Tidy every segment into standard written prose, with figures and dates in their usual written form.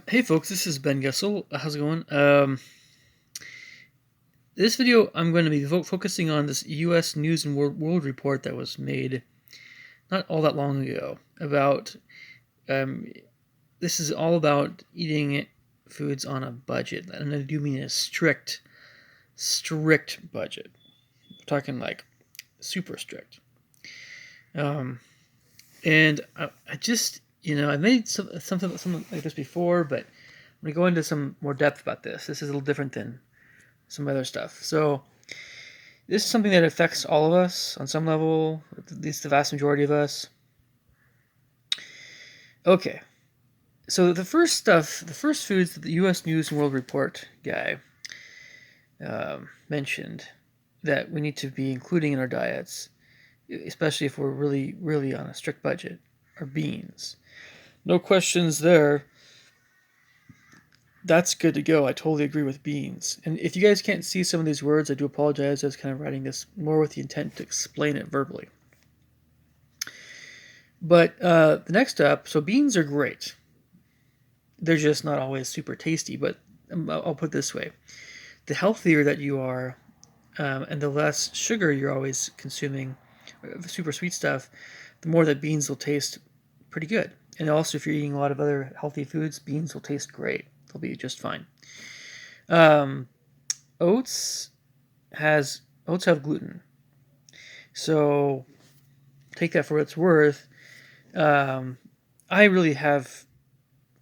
Hey folks, this is Ben Gessel. How's it going? This video I'm going to be focusing on this U.S. News and World Report that was made not all that long ago about. Um, this is all about eating foods on a budget, and I do mean a strict budget. I'm talking like super strict. Um, and I just I made something like this before, but I'm gonna go into some more depth about this. This is a little different than some other stuff. So this is something that affects all of us on some level, at least the vast majority of us. Okay, so the first foods that the U.S. News and World Report guy mentioned that we need to be including in our diets, especially if we're really on a strict budget, are beans. No questions there. That's good to go. I totally agree with beans. And if you guys can't see some of these words, I do apologize. I was kind of writing this more with the intent to explain it verbally. But the next up, so beans are great. They're just not always super tasty, but I'll put it this way. The healthier that you are, and the less sugar you're always consuming, super sweet stuff, the more that beans will taste pretty good. And also, if you're eating a lot of other healthy foods, beans will taste great. They'll be just fine. Um, oats oats have gluten, so take that for what it's worth. Um, I really have.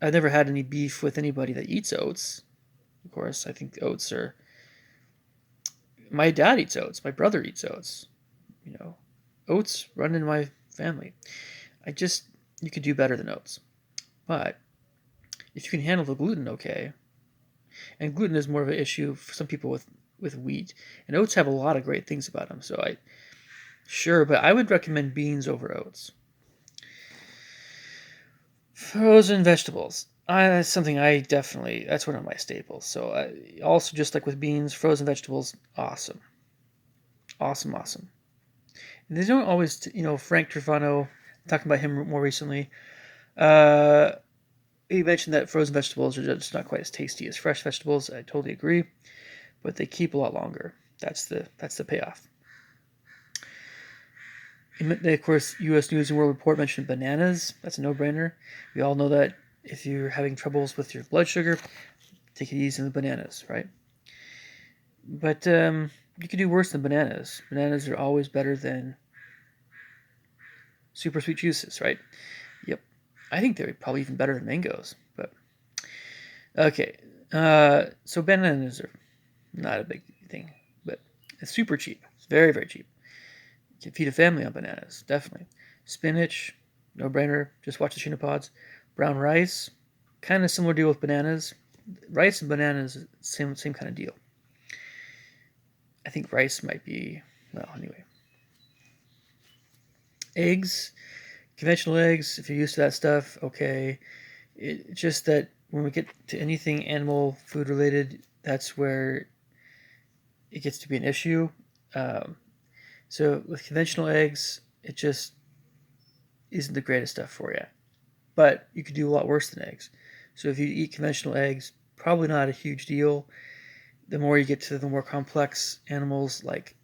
I've never had any beef with anybody that eats oats. Of course, I think oats are. My dad eats oats. My brother eats oats. You know, oats run in my family. I just you could do better than oats, but if you can handle the gluten, okay. And gluten is more of an issue for some people with wheat. And oats have a lot of great things about them. So but I would recommend beans over oats. Frozen vegetables. That's something that's one of my staples. So also, just like with beans, frozen vegetables, awesome. Awesome, awesome. And they don't always, Frank Trufano, talking about him more recently, uh, he mentioned that frozen vegetables are just not quite as tasty as fresh vegetables. I totally agree, but they keep a lot longer. That's the payoff. And of course, U.S. News and World Report mentioned bananas. That's a no-brainer. We all know that if you're having troubles with your blood sugar, take it easy on the bananas, right? But you can do worse than bananas. Bananas are always better than super sweet juices, right? Yep. I think they're probably even better than mangoes. But okay, so bananas are not a big thing, but it's super cheap. It's very, very cheap. You can feed a family on bananas, definitely. Spinach, no brainer. Just watch the tuna pods. Brown rice, kind of similar deal with bananas. Rice and bananas, same kind of deal. I think rice might be, well, anyway. Eggs, conventional eggs, if you're used to that stuff, okay. It's just that when we get to anything animal food related, that's where it gets to be an issue. Um, so with conventional eggs, it just isn't the greatest stuff for you. But you could do a lot worse than eggs. So if you eat conventional eggs, probably not a huge deal. The more you get to the more complex animals like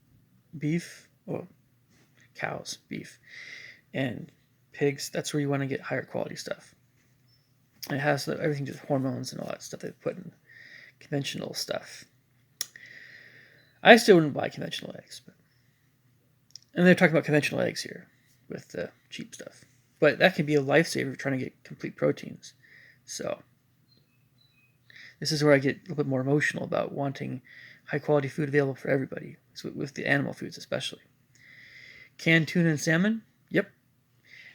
beef, well, cows, beef, and pigs, that's where you want to get higher quality stuff. And it has everything to do with hormones and all that stuff they put in conventional stuff. I still wouldn't buy conventional eggs, and they're talking about conventional eggs here with the cheap stuff. But that can be a lifesaver trying to get complete proteins. So this is where I get a little bit more emotional about wanting high quality food available for everybody, with the animal foods especially. Canned tuna and salmon, yep.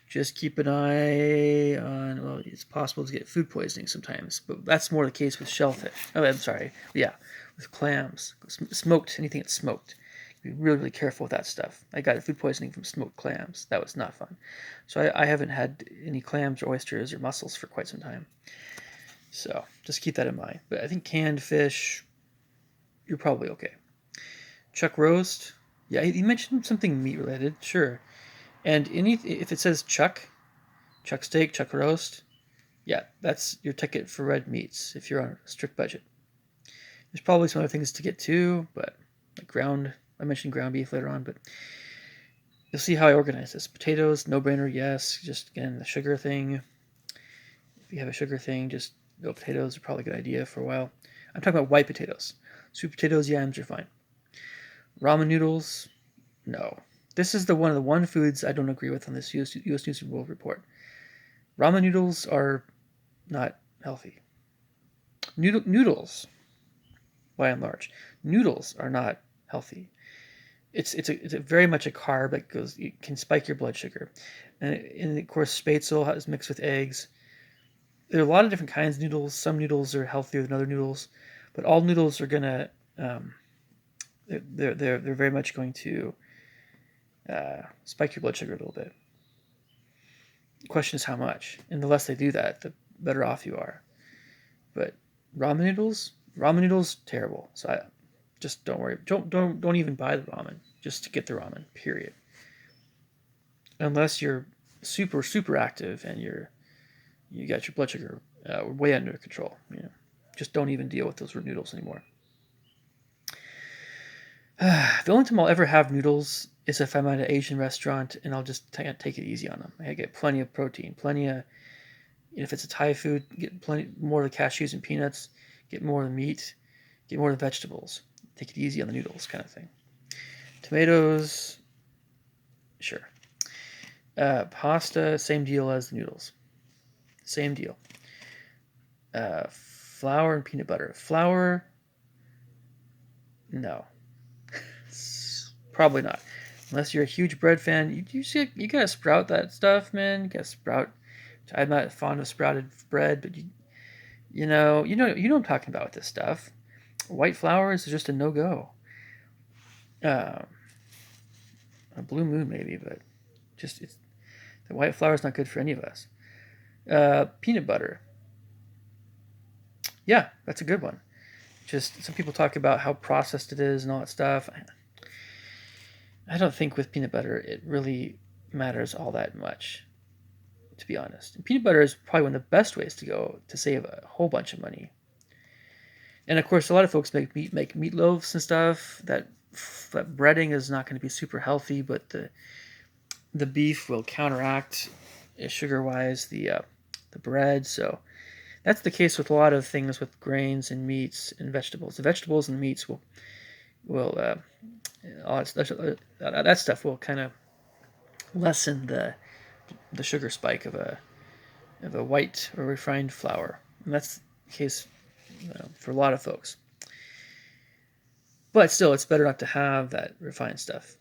Just keep an eye on, well, it's possible to get food poisoning sometimes, but that's more the case with shellfish. Oh, I'm sorry. Yeah, with clams. Smoked, anything that's smoked. Be really careful with that stuff. I got food poisoning from smoked clams. That was not fun. So I haven't had any clams or oysters or mussels for quite some time. So just keep that in mind. But I think canned fish, you're probably okay. Chuck roast, yeah, you mentioned something meat related, sure. And if it says chuck steak, chuck roast, Yeah, that's your ticket for red meats if you're on a strict budget. There's probably some other things to get to, but like ground, I mentioned ground beef later on, but you'll see how I organize this. Potatoes, no brainer, yes. Just again, the sugar thing. If you have a sugar thing, just no potatoes are probably a good idea for a while. I'm talking about white potatoes. Sweet potatoes, yams are fine. Ramen noodles, no. This is one of the one foods I don't agree with on this U.S. News and World Report. Ramen noodles are not healthy. Noodles, by and large, noodles are not healthy. It's a very much a carb that goes, it can spike your blood sugar, and of course spätzle is mixed with eggs. There are a lot of different kinds of noodles. Some noodles are healthier than other noodles, but all noodles are gonna they're very much going to spike your blood sugar a little bit. The question is how much, and the less they do that, the better off you are. But ramen noodles, terrible. So I just don't worry. Don't even buy the ramen. Just to get the ramen. Period. Unless you're super active and you got your blood sugar way under control. Just don't even deal with those noodles anymore. The only time I'll ever have noodles is if I'm at an Asian restaurant and I'll just take it easy on them. I get plenty of protein, plenty of. If it's a Thai food, get plenty more of the cashews and peanuts, get more of the meat, get more of the vegetables. Take it easy on the noodles, kind of thing. Tomatoes, sure. Pasta, same deal as the noodles. Same deal. Flour and peanut butter. Flour, no. Probably not. Unless you're a huge bread fan, you gotta sprout that stuff, man. You gotta sprout. I'm not fond of sprouted bread, but you know what I'm talking about with this stuff. White flour is just a no go. A blue moon maybe, but the white flour is not good for any of us. Peanut butter, yeah, that's a good one. Just some people talk about how processed it is and all that stuff. I don't think with peanut butter it really matters all that much, to be honest. And peanut butter is probably one of the best ways to go to save a whole bunch of money. And of course, a lot of folks make meatloaves and stuff. That breading is not going to be super healthy, but the beef will counteract sugar wise the bread. So that's the case with a lot of things with grains and meats and vegetables. The vegetables and the meats will all that stuff will kind of lessen the sugar spike of a white or refined flour, and that's the case for a lot of folks. But still, it's better not to have that refined stuff.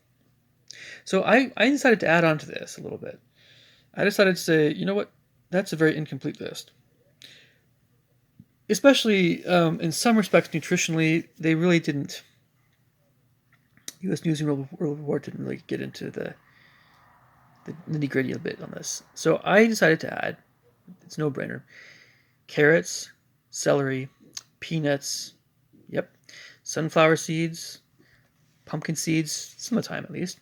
So I decided to add on to this a little bit. I decided to say, you know what, that's a very incomplete list. Especially in some respects, nutritionally, they really didn't. U.S. News and World Report didn't really get into the nitty gritty a bit on this. So I decided to add, it's no brainer, carrots, celery, peanuts, yep, sunflower seeds, pumpkin seeds, some of the time at least,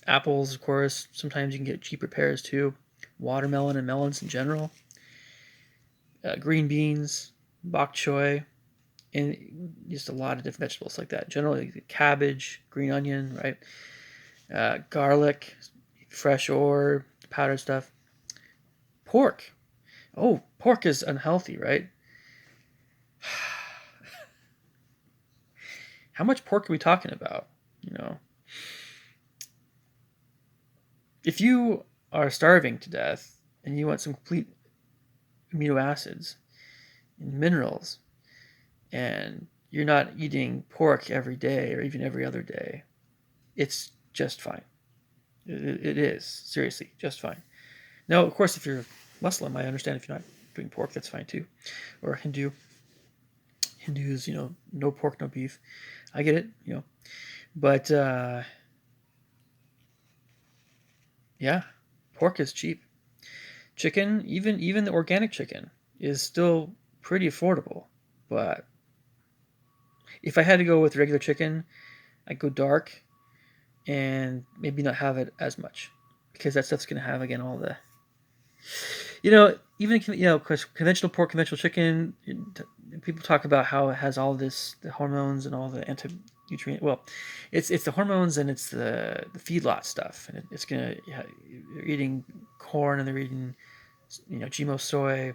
apples, of course. Sometimes you can get cheaper pears too, watermelon and melons in general, green beans, bok choy, and just a lot of different vegetables like that. Generally, cabbage, green onion, right? Garlic, fresh or powdered stuff. Pork. Oh, pork is unhealthy, right? How much pork are we talking about? If you are starving to death and you want some complete amino acids and minerals, and you're not eating pork every day or even every other day, it's just fine. It is, seriously, just fine. Now, of course, if you're Muslim, I understand if you're not doing pork, that's fine too. Or Hindu. Hindus, no pork, no beef. I get it, But, yeah, pork is cheap. Chicken, even the organic chicken, is still pretty affordable. But if I had to go with regular chicken, I'd go dark and maybe not have it as much, because that stuff's going to have, again, all the Even conventional pork, conventional chicken. People talk about how it has all the hormones and all the anti-nutrient. Well, it's the hormones and it's the feedlot stuff, and it's gonna. Yeah, they're eating corn and they're eating GMO soy.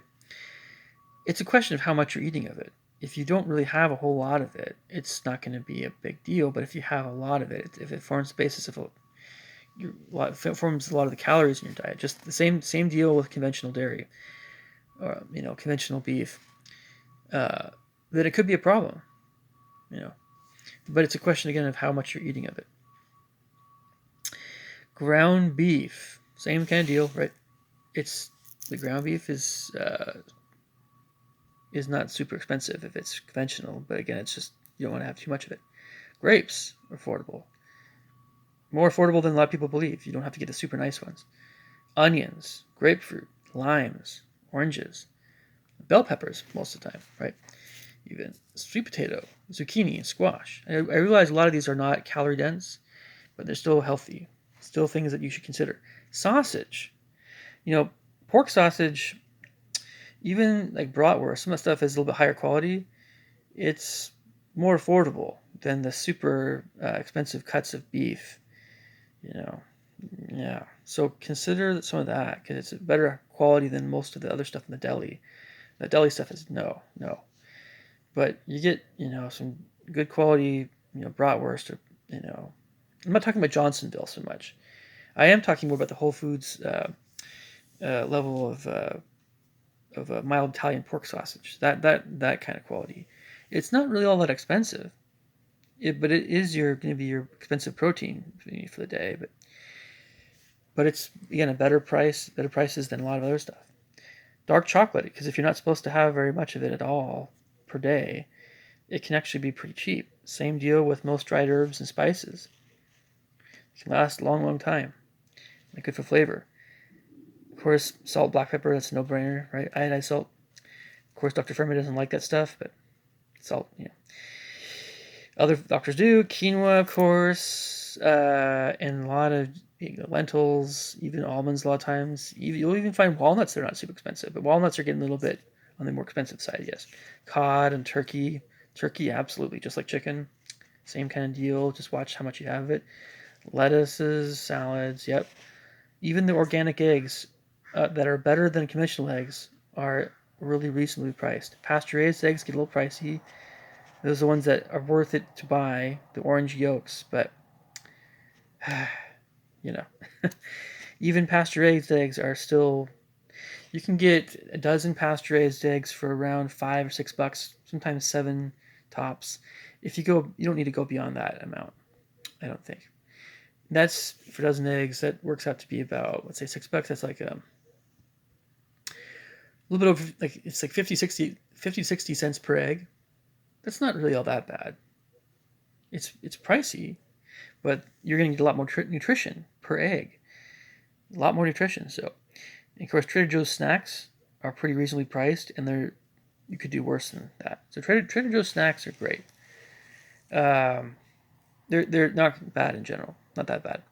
It's a question of how much you're eating of it. If you don't really have a whole lot of it, it's not going to be a big deal. But if you have a lot of it, if it forms the basis of if it forms a lot of the calories in your diet, just the same deal with conventional dairy, or conventional beef, then it could be a problem. But it's a question again of how much you're eating of it. Ground beef, same kind of deal, right? It's the ground beef is not super expensive if it's conventional, but again, it's just you don't want to have too much of it. Grapes are affordable, more affordable than a lot of people believe. You don't have to get the super nice ones. Onions, grapefruit, limes, oranges, bell peppers most of the time, right? Even sweet potato, zucchini, and squash. I realize a lot of these are not calorie dense, but they're still healthy. Still things that you should consider. Sausage, pork sausage, even like bratwurst, some of that stuff is a little bit higher quality. It's more affordable than the super expensive cuts of beef. Yeah. So consider some of that because it's a better quality than most of the other stuff in the deli. The deli stuff is no. But you get some good quality bratwurst or I'm not talking about Johnsonville so much. I am talking more about the Whole Foods level of a mild Italian pork sausage. That kind of quality. It's not really all that expensive, but it is going to be your expensive protein for the day. But it's again better prices than a lot of other stuff. Dark chocolate, because if you're not supposed to have very much of it at all per day, it can actually be pretty cheap. Same deal with most dried herbs and spices. It can last a long, long time. And good for flavor. Of course, salt, black pepper, that's a no-brainer, right? Iodized salt. Of course, Dr. Furman doesn't like that stuff, but salt, Other doctors do. Quinoa, of course, and a lot of lentils, even almonds a lot of times. You'll even find walnuts that are not super expensive, but walnuts are getting a little bit on the more expensive side, yes. Cod and turkey. Turkey, absolutely, just like chicken. Same kind of deal. Just watch how much you have of it. Lettuces, salads, yep. Even the organic eggs that are better than conventional eggs are really reasonably priced. Pasture-raised eggs get a little pricey. Those are the ones that are worth it to buy, the orange yolks, but even pasture-raised eggs are still. You can get a dozen pasture-raised eggs for around $5 or $6, sometimes $7 tops. If you don't need to go beyond that amount. I don't think. That's for a dozen eggs. That works out to be about, let's say, $6. That's like a little bit over, like it's like 50, 60 cents per egg. That's not really all that bad. It's pricey, but you're going to get a lot more nutrition per egg. A lot more nutrition. So, and of course, Trader Joe's snacks are pretty reasonably priced, and you could do worse than that. So Trader Joe's snacks are great. They're not bad in general. Not that bad.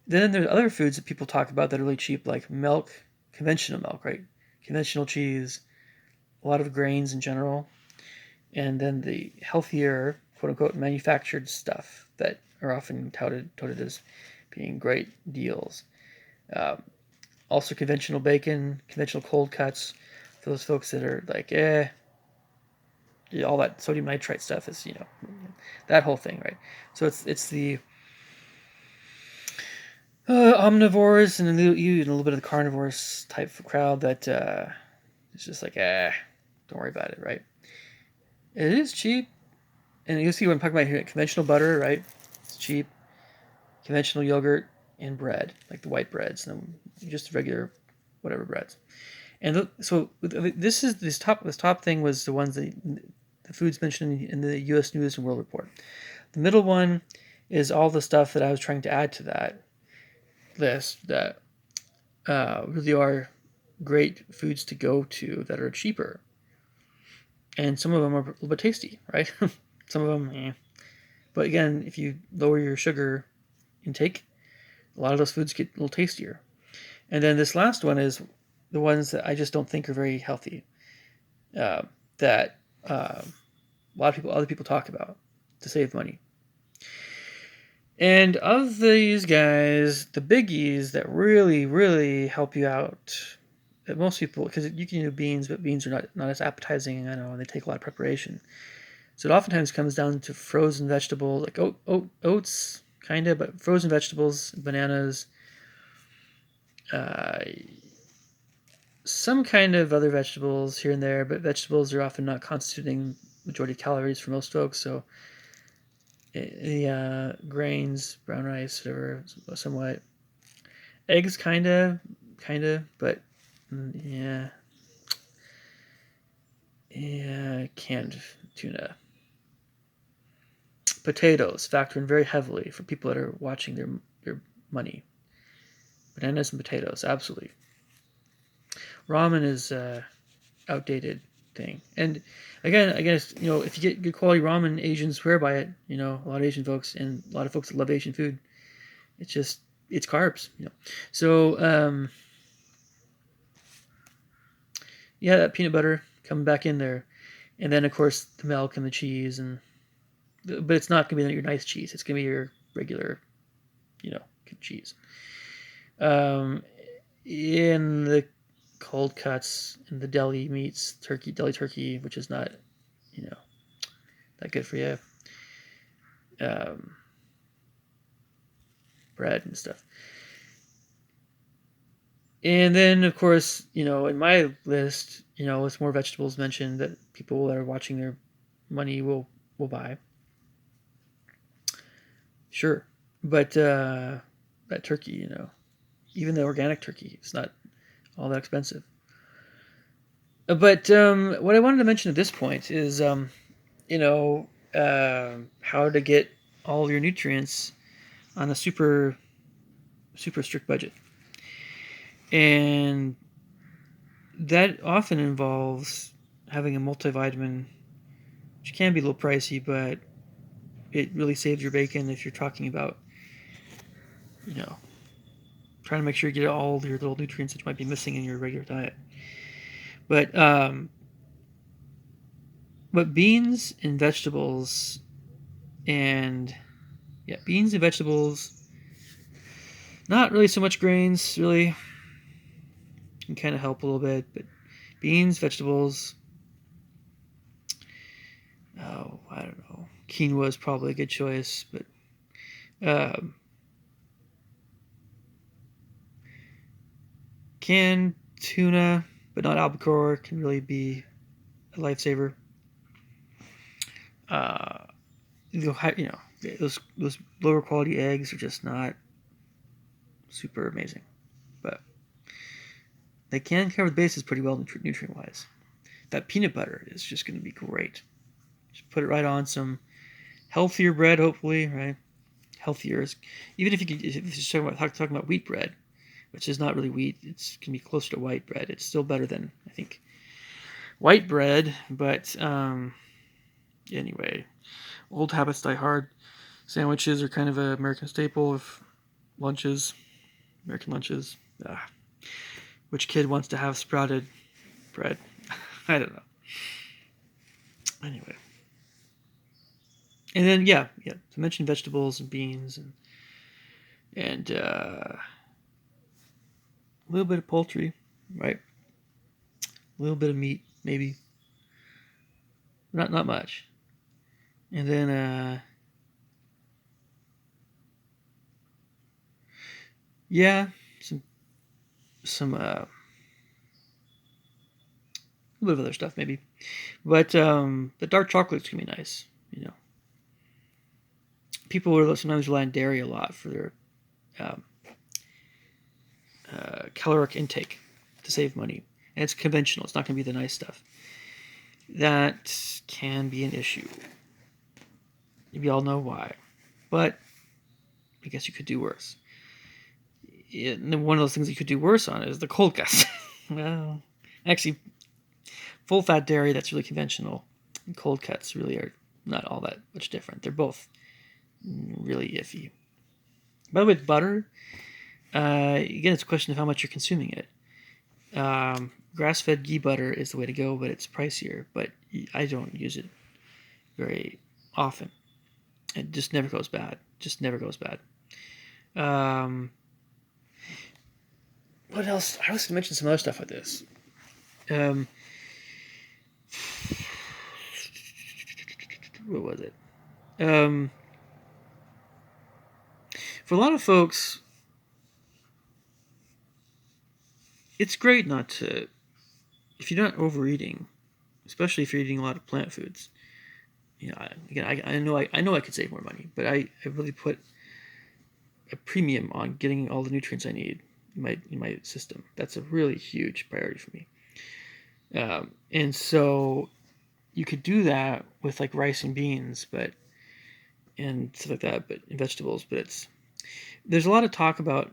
Then there's other foods that people talk about that are really cheap, like milk, conventional milk, right? Conventional cheese, a lot of grains in general, and then the healthier, quote unquote, manufactured stuff that are often touted as being great deals. Also, conventional bacon, conventional cold cuts, for those folks that are like, all that sodium nitrite stuff is, that whole thing, right? So it's the omnivores and a little bit of the carnivores type of crowd that it's just like, don't worry about it, right? It is cheap, and you'll see what I'm talking about here. Conventional butter, right? It's cheap. Conventional yogurt and bread, like the white breads, and just regular whatever breads. And so this top thing was the ones that the foods mentioned in the U.S. News and World Report. The middle one is all the stuff that I was trying to add to that list that really are great foods to go to that are cheaper. And some of them are a little bit tasty, right? Some of them, But again, if you lower your sugar intake, a lot of those foods get a little tastier. And then this last one is the ones that I just don't think are very healthy, that a lot of people, other people talk about to save money. And of these guys, the biggies that really, really help you out, that most people, because you can do beans, but beans are not as appetizing, I know, and they take a lot of preparation. So it oftentimes comes down to frozen vegetables, like oats, kind of, but frozen vegetables, bananas, uh, some kind of other vegetables here and there, but vegetables are often not constituting majority of calories for most folks. So the grains, brown rice, whatever, somewhat. Eggs, kind of, but yeah, canned tuna. Potatoes factor in very heavily for people that are watching their money. Bananas and potatoes, absolutely. Ramen is outdated thing. And again, I guess if you get good quality ramen, Asians swear by it. A lot of Asian folks and a lot of folks that love Asian food. It's carbs. So yeah, that peanut butter coming back in there, and then of course the milk and the cheese but it's not gonna be your nice cheese. It's gonna be your regular, cheese. Um, in the cold cuts and the deli meats, deli turkey, which is not, you know, that good for you. Um, bread and stuff. And then, of course, in my list, with more vegetables mentioned that people that are watching their money will buy. Sure, but that turkey, even the organic turkey, it's not all that expensive. But what I wanted to mention at this point is, how to get all your nutrients on a super super strict budget, and that often involves having a multivitamin, which can be a little pricey, but it really saves your bacon if you're talking about, you know, trying to make sure you get all your little nutrients that you might be missing in your regular diet. But beans and vegetables, and beans and vegetables, not really so much grains, really can kind of help a little bit, but beans, vegetables. Oh, I don't know. Quinoa is probably a good choice, but um, canned tuna, but not albacore, can really be a lifesaver. Uh, those lower quality eggs are just not super amazing, but they can cover the bases pretty well nutrient wise. That peanut butter is just going to be great. Just put it right on some healthier bread, hopefully, right? Healthier is, even if you're talking about wheat bread, which is not really wheat, it's can be closer to white bread. It's still better than, I think, white bread, but anyway, old habits die hard. Sandwiches are kind of an American staple of lunches, American lunches. Which kid wants to have sprouted bread? I don't know. Anyway, and then to mention vegetables and beans and a little bit of poultry, right? A little bit of meat, maybe. Not much. And then some a little bit of other stuff maybe. But the dark chocolates can be nice. People will sometimes rely on dairy a lot for their um, caloric intake to save money, and it's conventional. It's not going to be the nice stuff. That can be an issue. Maybe all know why, but I guess you could do worse. One of those things you could do worse on is the cold cuts. Well, actually, full fat dairy that's really conventional and cold cuts really are not all that much different. They're both really iffy. By the way, with butter, again, it's a question of how much you're consuming it. Grass-fed ghee butter is the way to go, but it's pricier. But I don't use it very often. It just never goes bad. Just never goes bad. What else? I was going to mention some other stuff with this. What was it? For a lot of folks, it's great not to, if you're not overeating, especially if you're eating a lot of plant foods. You know, again, I know I could save more money, but I really put a premium on getting all the nutrients I need in my system. That's a really huge priority for me. And so you could do that with like rice and beans, and stuff like that, but in vegetables. But there's a lot of talk about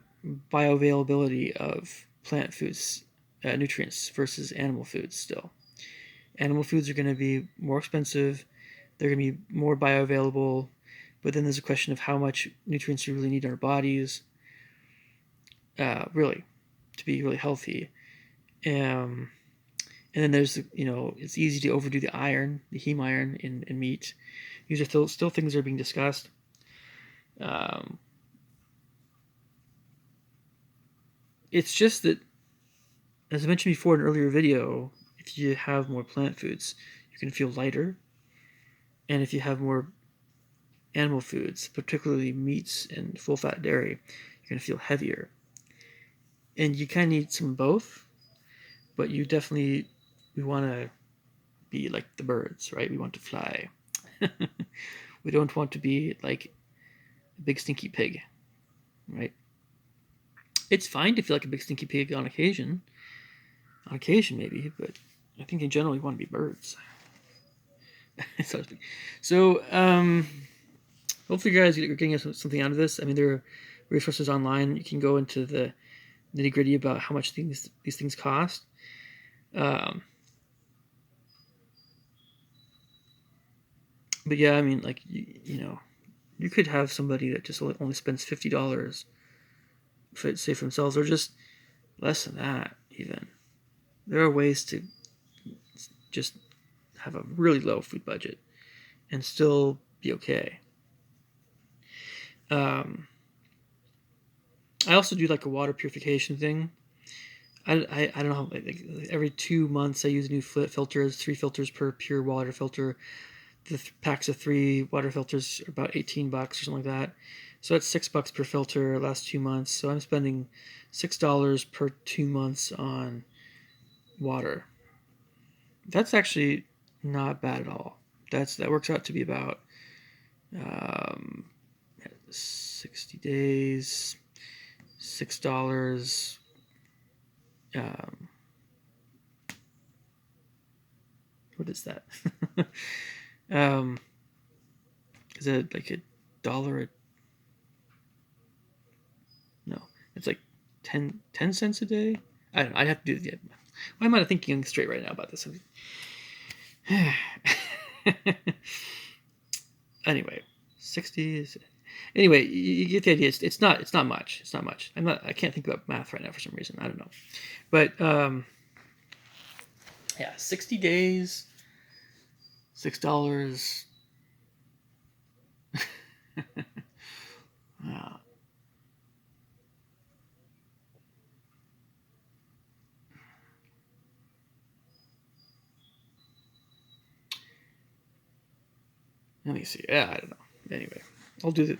bioavailability of plant foods, nutrients versus animal foods. Still, animal foods are going to be more expensive. They're going to be more bioavailable, but then there's a question of how much nutrients you really need in our bodies, really, to be really healthy. And then there's, it's easy to overdo the iron, the heme iron in meat. These are still things that are being discussed. It's just that, as I mentioned before in an earlier video, if you have more plant foods, you're going to feel lighter. And if you have more animal foods, particularly meats and full-fat dairy, you're going to feel heavier. And you kind of need some of both, but we want to be like the birds, right? We want to fly. We don't want to be like a big stinky pig, right? It's fine to feel like a big stinky pig on occasion maybe, but I think in general you want to be birds. So, hopefully you guys are getting something out of this. I mean, there are resources online. You can go into the nitty-gritty about how much these things cost. But yeah, I mean, like, you could have somebody that just only spends $50, say, for themselves, or just less than that, even. There are ways to just have a really low food budget and still be okay. I also do like a water purification thing. I don't know, like every 2 months I use a new filter. There's 3 filters per pure water filter. The packs of 3 water filters are about $18 or something like that. So that's $6 per filter last 2 months. So I'm spending $6 per 2 months on water. That's actually not bad at all. That works out to be about 60 days, $6. What is that? Is it like $1? No, it's like 10 cents a day. I don't know. I'd have to do it. Why am I not thinking straight right now about this? Anyway, 60. Anyway, you get the idea. It's not much. It's not much. I can't think about math right now for some reason. I don't know. But yeah, 60 days, $6. Yeah. Let me see. Yeah, I don't know. Anyway, I'll do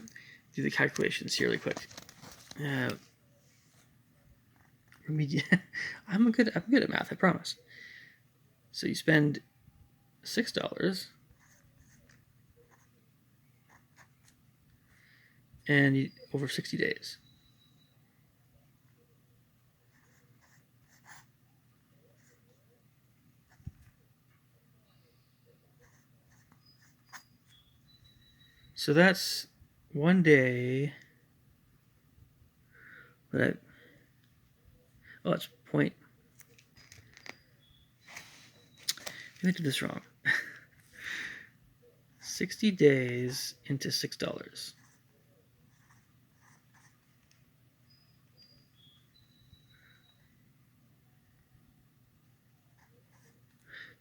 the calculations here really quick. I'm good at math, I promise. So you spend $6 and over 60 days. So that's one day. It's point. Maybe I did this wrong. 60 days into $6.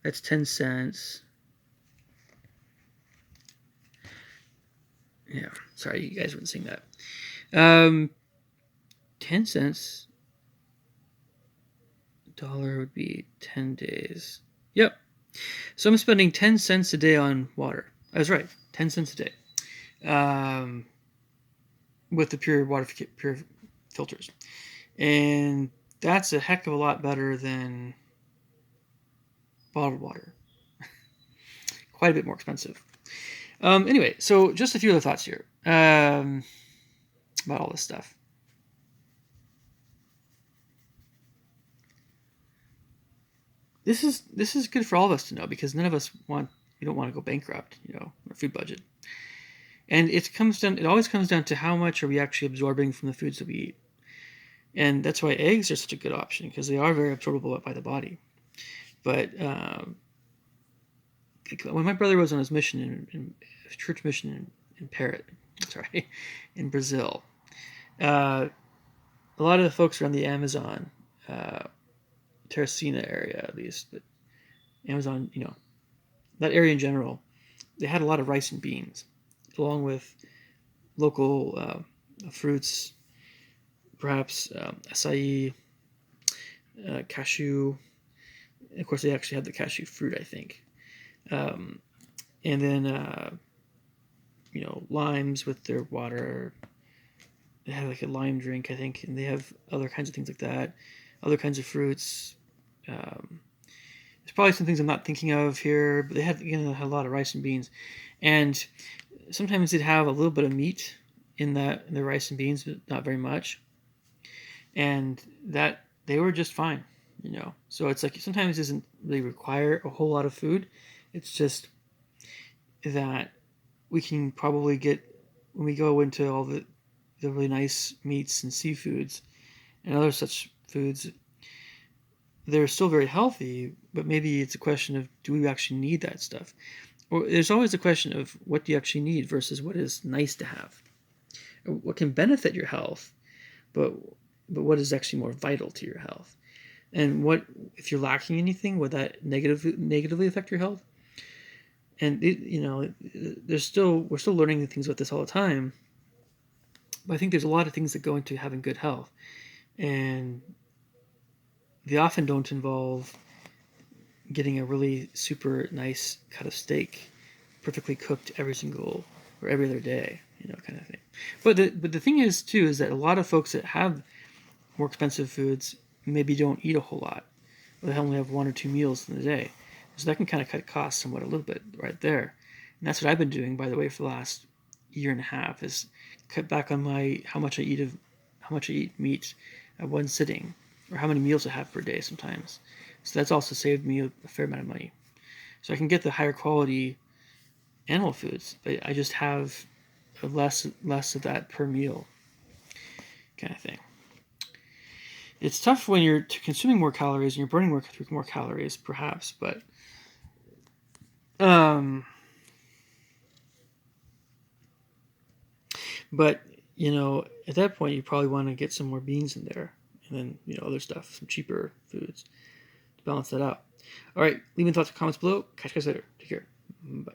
That's 10 cents. Yeah, sorry, you guys weren't seeing that. 10 cents. Dollar would be 10 days. Yep. So I'm spending 10 cents a day on water. I was right. 10 cents a day. With the pure water pure filters. And that's a heck of a lot better than bottled water. Quite a bit more expensive. Anyway, so just a few other thoughts here about all this stuff. This is good for all of us to know because none of us we don't want to go bankrupt, our food budget. And it always comes down to how much are we actually absorbing from the foods that we eat. And that's why eggs are such a good option because they are very absorbable by the body. But when my brother was on his mission in church mission in Brazil, a lot of the folks around the Amazon, Teresina area at least, but Amazon, that area in general, they had a lot of rice and beans, along with local fruits, perhaps acai, cashew. Of course, they actually had the cashew fruit, I think. And then, limes with their water. They have like a lime drink, I think, and they have other kinds of things like that. Other kinds of fruits. There's probably some things I'm not thinking of here, but they had a lot of rice and beans, and sometimes they'd have a little bit of meat in the rice and beans, but not very much, and that they were just fine, So it's like sometimes it doesn't really require a whole lot of food. It's just that we can probably get when we go into all the really nice meats and seafoods and other such foods. They're still very healthy, but maybe it's a question of do we actually need that stuff? Or there's always a question of what do you actually need versus what is nice to have. What can benefit your health, but what is actually more vital to your health? And what if you're lacking anything, would that negatively affect your health? And we're still learning things about this all the time. But I think there's a lot of things that go into having good health, and they often don't involve getting a really super nice cut of steak, perfectly cooked every single or every other day, kind of thing. But the thing is too is that a lot of folks that have more expensive foods maybe don't eat a whole lot. They only have 1 or 2 meals in the day, so that can kind of cut costs somewhat a little bit right there. And that's what I've been doing, by the way, for the last year and a half, is cut back on how much I eat meat at one sitting, or how many meals I have per day sometimes. So that's also saved me a fair amount of money. So I can get the higher quality animal foods, but I just have less of that per meal, kind of thing. It's tough when you're consuming more calories and you're burning more calories, perhaps, but at that point you probably want to get some more beans in there, and then other stuff, some cheaper foods to balance that out. All right, leave me thoughts and comments below. Catch you guys later. Take care. Bye.